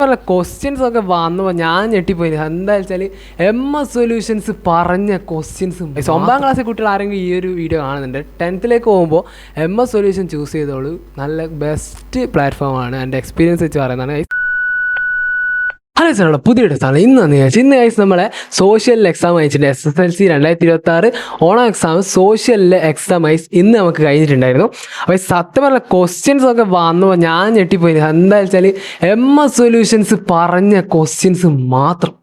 പറഞ്ഞ ക്വസ്റ്റ്യൻസ് ഒക്കെ വന്നപ്പോൾ ഞാൻ ഞെട്ടിപ്പോയി. എന്താ വെച്ചാൽ MS സൊല്യൂഷൻസ് പറഞ്ഞ ക്വസ്റ്റ്യൻസും 9ാം ക്ലാസ്സിൽ കുട്ടികൾ ആരെങ്കിലും ഈ ഒരു വീഡിയോ കാണുന്നുണ്ട്, 10th പോകുമ്പോൾ MS സൊല്യൂഷൻ ചൂസ് ചെയ്തോളൂ. നല്ല ബെസ്റ്റ് പ്ലാറ്റ്ഫോമാണ്, എൻ്റെ എക്സ്പീരിയൻസ് വെച്ച് പറയുന്നതാണ്. ഹലോ സാറുള്ള പുതിയ ടെസ്റ്റാണ് ഇന്ന് കഴിച്ച് നമ്മളെ സോഷ്യൽ എക്സാം അയച്ചിട്ടുണ്ട്. SSLC 2026 ഓണം എക്സാം സോഷ്യലിലെ എക്സാം അയച്ച് ഇന്ന് നമുക്ക് കഴിഞ്ഞിട്ടുണ്ടായിരുന്നു. അപ്പോൾ സത്യം പറഞ്ഞ ക്വസ്റ്റ്യൻസ് ഒക്കെ വന്നപ്പോൾ ഞാൻ ഞെട്ടിപ്പോയി. എന്താ വെച്ചാൽ MS സൊല്യൂഷൻസ് പറഞ്ഞ ക്വസ്റ്റ്യൻസ് മാത്രം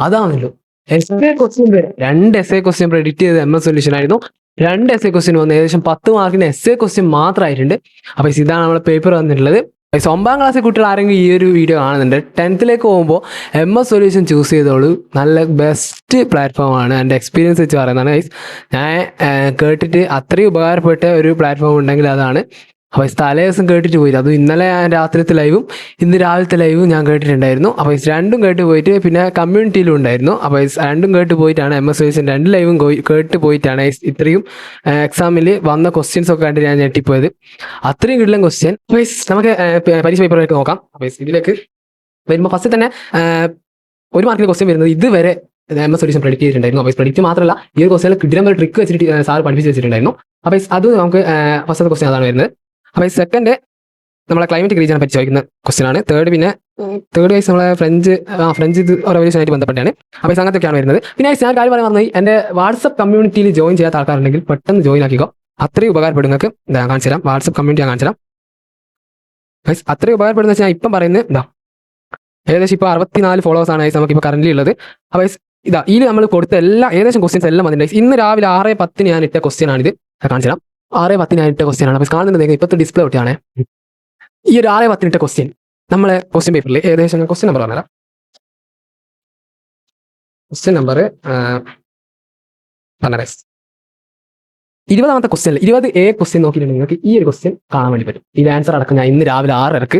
അതാണല്ലോ. ക്വസ്റ്റ്യൻ 2 essay ക്വസ്റ്റ്യൻ പ്രെഡിക്റ്റ് ചെയ്ത് MS സൊല്യൂഷൻ ആയിരുന്നു. 2 essay ക്വസ്റ്റ്യൻ വന്ന് ഏകദേശം 10 മാർക്കിൻ്റെ essay ക്വസ്റ്റ്യൻ മാത്രമായിട്ടുണ്ട്. അപ്പോൾ ഇതാണ് നമ്മുടെ പേപ്പർ വന്നിട്ടുള്ളത്. 9ാം ക്ലാസ്സിൽ കുട്ടികൾ ആരെങ്കിലും ഈ ഒരു വീഡിയോ കാണുന്നുണ്ട്, 10th പോകുമ്പോൾ MS സൊല്യൂഷൻ ചൂസ് ചെയ്തോളൂ. നല്ല ബെസ്റ്റ് പ്ലാറ്റ്ഫോമാണ്, എൻ്റെ എക്സ്പീരിയൻസ് വെച്ച് പറയുന്നതാണ്. ഞാൻ കേട്ടിട്ട് അത്രയും ഉപകാരപ്പെട്ട ഒരു പ്ലാറ്റ്ഫോം ഉണ്ടെങ്കിൽ അതാണ്. അപ്പോൾ തലേ ദിവസം കേട്ടിട്ട് പോയി. അതും ഇന്നലെ രാത്രിത്തെ ലൈവും ഇന്ന് രാവിലത്തെ ലൈവും ഞാൻ കേട്ടിട്ടുണ്ടായിരുന്നു. അപ്പോൾ രണ്ടും കേട്ട് പോയിട്ട് പിന്നെ കമ്മ്യൂണിറ്റിയിലും ഉണ്ടായിരുന്നു. അപ്പോൾ രണ്ടും കേട്ട് പോയിട്ടാണ് MS സൊല്യൂഷൻ 2 ലൈവും കേട്ട് പോയിട്ടാണ് ഇത്രയും എക്സാമിൽ വന്ന ക്വസ്റ്റ്യൻസ് ഒക്കെ കണ്ട് ഞാൻ ഞെട്ടിപ്പോയത്. അത്രയും കിട്ടില്ല ക്വസ്റ്റ്യൻ. നമുക്ക് പരീക്ഷ പേപ്പറിലേക്ക് നോക്കാം. അപ്പോൾ ഇതിലേക്ക് വരുമ്പോൾ ഫസ്റ്റ് തന്നെ 1 മാർക്കിൻ്റെ ക്വസ്റ്റ്യൻ വരുന്നത് ഇതുവരെ MS സൊല്യൂഷൻ പ്രെഡിക്റ്റ് ചെയ്തിട്ടുണ്ടായിരുന്നു. അപ്പോൾ പ്രെഡിക്റ്റ് മാത്രമല്ല, ഈ ഒരു ക്വസ്റ്റ്യനിൽ കിട്ടുന്ന ട്രിക്ക് വെച്ചിട്ട് സാർ പഠിപ്പിച്ച് വെച്ചിട്ടുണ്ടായിരുന്നു. അപ്പോൾ അത് നമുക്ക് ഫസ്റ്റത്തെ ക്വസ്റ്റ്യൻ അതാണ് വരുന്നത്. അപ്പോൾ സെക്കൻഡ് നമ്മളെ ക്ലൈമറ്റിക് റീജിയനെ പറ്റി ചോദിക്കുന്ന ക്വസ്റ്റ്യൻ ആണ്. തേർഡ് വൈസ് നമ്മളെ ഫ്രഞ്ച് ഇത് റവല്യൂഷനായിട്ട് ബന്ധപ്പെട്ടാണ്. അപ്പോൾ അങ്ങനത്തെയൊക്കെയാണ് വരുന്നത്. പിന്നെ ഞാൻ കാര്യം പറയാൻ പറഞ്ഞു, എൻ്റെ വാട്സപ്പ് കമ്മ്യൂണിറ്റിയിൽ ജോയിൻ ചെയ്യാത്ത ആൾക്കാരുണ്ടെങ്കിൽ പെട്ടെന്ന് ജോയിൻ ആക്കിക്കോ. അത്രയും ഉപകാരപ്പെടും. നിങ്ങൾക്ക് ഞാൻ കാണിച്ചു തരാം, വാട്സപ്പ് കമ്മ്യൂണിറ്റി ഞാൻ കാണിച്ചു തരാം. അത്രയും ഉപകാരപ്പെടുന്ന വെച്ചാൽ ഞാൻ ഇപ്പം പറയുന്നത് ഏകദേശം ഇപ്പോൾ 64 ഫോളോവേഴ്സാണ് നമുക്കിപ്പോൾ കറന്റ് ഉള്ളത്. അപ്പോൾ ഇതിൽ നമ്മൾ കൊടുത്ത ഏകദേശം ക്വസ്റ്റ്യൻസ് എല്ലാം വന്നിട്ടുണ്ട്. ഇന്ന് രാവിലെ 6:10 ഞാൻ ഇട്ട ക്വസ്റ്റ്യൻ ആണിത്. കാണിച്ചു തരാം. 6:10 ഞാൻ ഇട്ട ക്വസ്റ്റ്യൻ ആണ്. അപ്പോൾ കാണുന്നുണ്ടെങ്കിൽ ഇപ്പോഴത്തെ ഡിസ്പ്ലേ ഒട്ടിയാണ്. ഈ ഒരു 6:10 ഇട്ട ക്വസ്റ്റ്യൻ നമ്മളെ ക്വസ്റ്റ്യൻ പേപ്പറിൽ ഏകദേശം ക്വസ്റ്റ്യൻ നമ്പർ പറഞ്ഞുതരാം. ക്വസ്റ്റ്യൻ നമ്പർ 20ാമത്തെ ക്വസ്റ്റ്യൻ 20A ക്വസ്റ്റ്യൻ നോക്കിയിട്ടുണ്ടെങ്കിൽ നിങ്ങൾക്ക് ഈ ഒരു ക്വസ്റ്റ്യൻ കാണാൻ വേണ്ടി പറ്റും. ഇത് ആൻസർ അടക്കം ഞാൻ ഇന്ന് രാവിലെ 6:30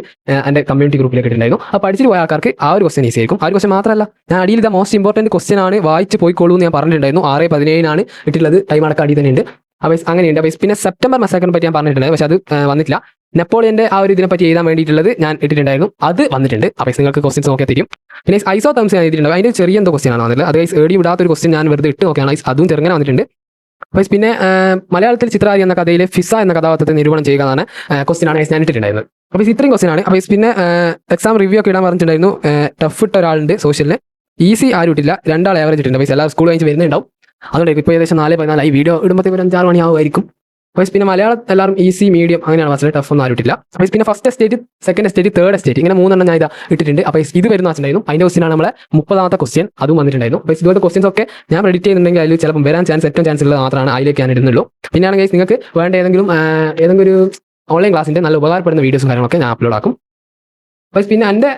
എൻ്റെ കമ്മ്യൂണിറ്റി ഗ്രൂപ്പിലേക്ക് ഇട്ടിട്ടുണ്ടായിരുന്നു. അപ്പോൾ പഠിച്ചിട്ട് പോയ ആൾക്കാർക്ക് ആ ഒരു ക്വസ്റ്റ്യൻ ഈസി ആയിരിക്കും. ആ ഒരു ക്വസ്റ്റ്യൻ മാത്രമല്ല, ഞാൻ അടിയിൽ ഇത് മോസ്റ്റ് ഇമ്പോർട്ടൻറ്റ് ക്വസ്റ്റ്യൻ ആണ്, വായിച്ച് പോയിക്കോളൂ എന്ന് ഞാൻ പറഞ്ഞിട്ടുണ്ടായിരുന്നു. 6:17 ഇട്ടിട്ടുള്ളത്. ടൈം അടക്കം അടി തന്നെയുണ്ട്. അപ്പോൾ അങ്ങനെയുണ്ട്. അപ്പോൾ പിന്നെ സെപ്റ്റംബർ മസാക്കറിനെ പറ്റി ഞാൻ പറഞ്ഞിട്ടുണ്ട്, പക്ഷേ അത് വന്നിട്ടില്ല. നെപ്പോളിയൻ്റെ ആ ഒരു ഇതിനെപ്പറ്റി എഴുതാൻ വേണ്ടിയിട്ടുള്ളത് ഞാൻ ഇട്ടിട്ടുണ്ടായിരുന്നു, അത് വന്നിട്ടുണ്ട്. അപ്പോൾ നിങ്ങൾക്ക് ക്വസ്റ്റ്യൻസ് നോക്കിയാൽ തരും. പിന്നെ ഐസോതെർംസ് ഞാൻ എഴുതിയിട്ടുണ്ട്. അതിൻ്റെ ചെറിയ എന്തോ ക്വസ്റ്റ്യൻ ആണ് വന്നിട്ടുള്ളത്. അത് ഏടി വിടാത്തൊരു ക്വസ്റ്റ്യൻ ഞാൻ വെറുതെ ഇട്ട് നോക്കിയാണ്. അതും ചെറുങ്ങനെ വന്നിട്ടുണ്ട്. അപ്പോൾ പിന്നെ മലയാളത്തിൽ ചിത്രാരി എന്ന കഥയിലെ ഫിസ എന്ന കഥാപാത്രത്തെ നിരൂപണം ചെയ്യുക എന്നാണ് ക്വസ്റ്റ്യൻ ആണ് ഞാൻ ഇട്ടിട്ടുണ്ടായിരുന്നത്. അപ്പോൾ ഇത്രയും ക്വസ്റ്റ്യൻ ആണ്. അപ്പോൾ പിന്നെ എക്സാം റിവ്യൂ ഒക്കെ ഇടാൻ പറഞ്ഞിട്ടുണ്ടായിരുന്നു. ടഫ് ഇട്ട ഒരാളുണ്ട് സോഷ്യലിന്, ഈസി ആരും ഇട്ടില്ല, 2 ആൾ ആവറേജ് ഇട്ടുണ്ട്. അപ്പോൾ എല്ലാ സ്കൂൾ കഴിഞ്ഞ് വരുന്നുണ്ടാവും. അതുകൊണ്ട് ഇപ്പോൾ ഏകദേശം 4:14 ഈ വീഡിയോ ഇടുമ്പോഴത്തേക്ക് ഒരു 5-6 മണിയാവുമായിരിക്കും. അപ്പോൾ പിന്നെ മലയാളം എല്ലാവരും ഈസി മീഡിയം അങ്ങനെയാണ് ക്ലാസ്സിൽ, ടഫ് ഒന്നും ആരുമില്ല. അപ്പോൾ പിന്നെ first estate, second estate, third estate ഇങ്ങനെ 3 ഞാൻ ഇട്ടിട്ടുണ്ട്. അപ്പോൾ ഇത് വരുന്ന വെച്ചിട്ടുണ്ടായിരുന്നു. അതിൻ്റെ ക്വസ്റ്റ്യനാണ് നമ്മളെ 30ാമത്തെ ക്വസ്റ്റ്യൻ, അതും വന്നിട്ടുണ്ടായിരുന്നു. അപ്പോൾ ഇതുപോലത്തെ ക്വസ്റ്റ്യൻസ് ഒക്കെ ഞാൻ പ്രെഡിക്റ്റ് ചെയ്യുന്നുണ്ടെങ്കിൽ അതിൽ ചിലപ്പോൾ വരാൻ ഏറ്റവും ചാൻസ് ഉള്ളത് മാത്രമാണ് അതിലേക്ക് ഞാൻ ഇടുന്നുള്ളൂ. പിന്നെയാണെങ്കിൽ നിങ്ങൾക്ക് വേണ്ട ഏതെങ്കിലും ഒരു ഓൺലൈൻ ക്ലാസ്സിൻ്റെ നല്ല ഉപകാരപ്പെടുന്ന വീഡിയോസും കാര്യങ്ങളൊക്കെ ഞാൻ അപ്ലോഡ് ആക്കും. അപ്പോൾ പിന്നെ എൻ്റെ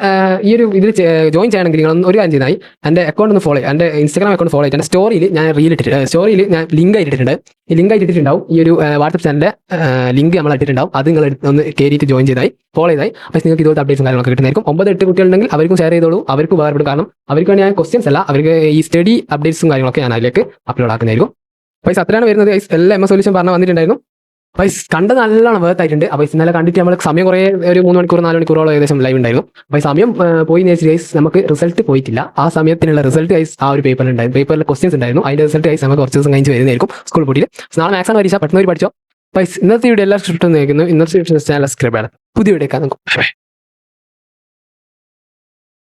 ഈ ഒരു ഇതിൽ ജോയിൻ ചെയ്യണമെങ്കിൽ നിങ്ങൾ ഒരു കാര്യം ചെയ്താൽ എൻ്റെ അക്കൗണ്ട് ഒന്ന് ഫോളോ ചെയ്യുക. എൻ്റെ ഇൻസ്റ്റാഗ്രാം അക്കൗണ്ട് ഫോളോ ചെയ്തിട്ട് എൻ്റെ സ്റ്റോറിയിൽ ഞാൻ സ്റ്റോറിയിൽ ഞാൻ ലിങ്ക് ആയിട്ടിട്ടുണ്ട്. ഈ ലിങ്ക് ആയിട്ടിട്ടുണ്ടാവും. ഈ ഒരു വാട്സപ്പ് ചാനലിൻ്റെ ലിങ്ക് നമ്മൾ ഇട്ടിട്ടുണ്ടാവും. അത് നിങ്ങൾ ഒന്ന് കയറിയിട്ട് ജോയിൻ ചെയ്തായി ഫോളോ ചെയ്തായി. അപ്പോൾ നിങ്ങൾക്ക് ഇതുപോലത്തെ അപ്ഡേറ്റ്സും കാര്യങ്ങളൊക്കെ കിട്ടുന്നതായിരിക്കും. 9-8 കുട്ടികളുണ്ടെങ്കിൽ അവർക്കും ഷെയർ ചെയ്തോളൂ, അവർക്ക് ഉപകാരപ്പെടും. കാരണം അവർക്ക് ഞാൻ ക്വസ്റ്റ്യൻസ് അല്ല, അവർക്ക് ഈ സ്റ്റഡി അപ്ഡേറ്റ്സും കാര്യങ്ങളൊക്കെ ഞാൻ അതിലേക്ക് അപ്ലോഡ് ആക്കുന്നതായിരിക്കും. അപ്പോൾ അത്രയാണ് വരുന്നത്. എല്ലാം MS സൊല്യൂഷൻ പറഞ്ഞ് വന്നിട്ടുണ്ടായിരുന്നു. അപ്പോൾ കണ്ടത് നല്ലോണം വേർത്തായിട്ടുണ്ട്. അപ്പോൾ ഇന്നലെ കണ്ടിട്ട് നമ്മൾ സമയം കുറേ ഒരു 3 മണിക്കൂർ 4 മണിക്കൂറോളം ഏകദേശം ലൈവ് ഉണ്ടായിരുന്നു. അപ്പോൾ സമയം പോയി വെച്ച് നമുക്ക് റിസൾട്ട് പോയിട്ടില്ല. ആ സമയത്തിനുള്ള റിസൾട്ട് ആ ഒരു പേപ്പറിലുണ്ടായിരുന്നു. പേപ്പറിൽ ക്വസ്റ്റ്യൻസ് ഉണ്ടായിരുന്നു. അതിൻ്റെ റിസൾട്ട് നമുക്ക് കുറച്ച് ദിവസം കഴിഞ്ഞ് വരുന്നതായിരിക്കും സ്കൂൾ പൊട്ടിയിൽ. നാളെ മാത്സാണ് പരീക്ഷ, പെട്ടെന്ന് പഠിച്ചോ. അപ്പോൾ ഇന്നത്തെ വീഡിയോ എല്ലാവർക്കും ഇഷ്ടം നേരിടുന്നു. ഇന്നത്തെ ചാനൽ സബ്സ്ക്രൈബ് ചെയ്യണം. പുതിയ വീഡിയോ കാണാം.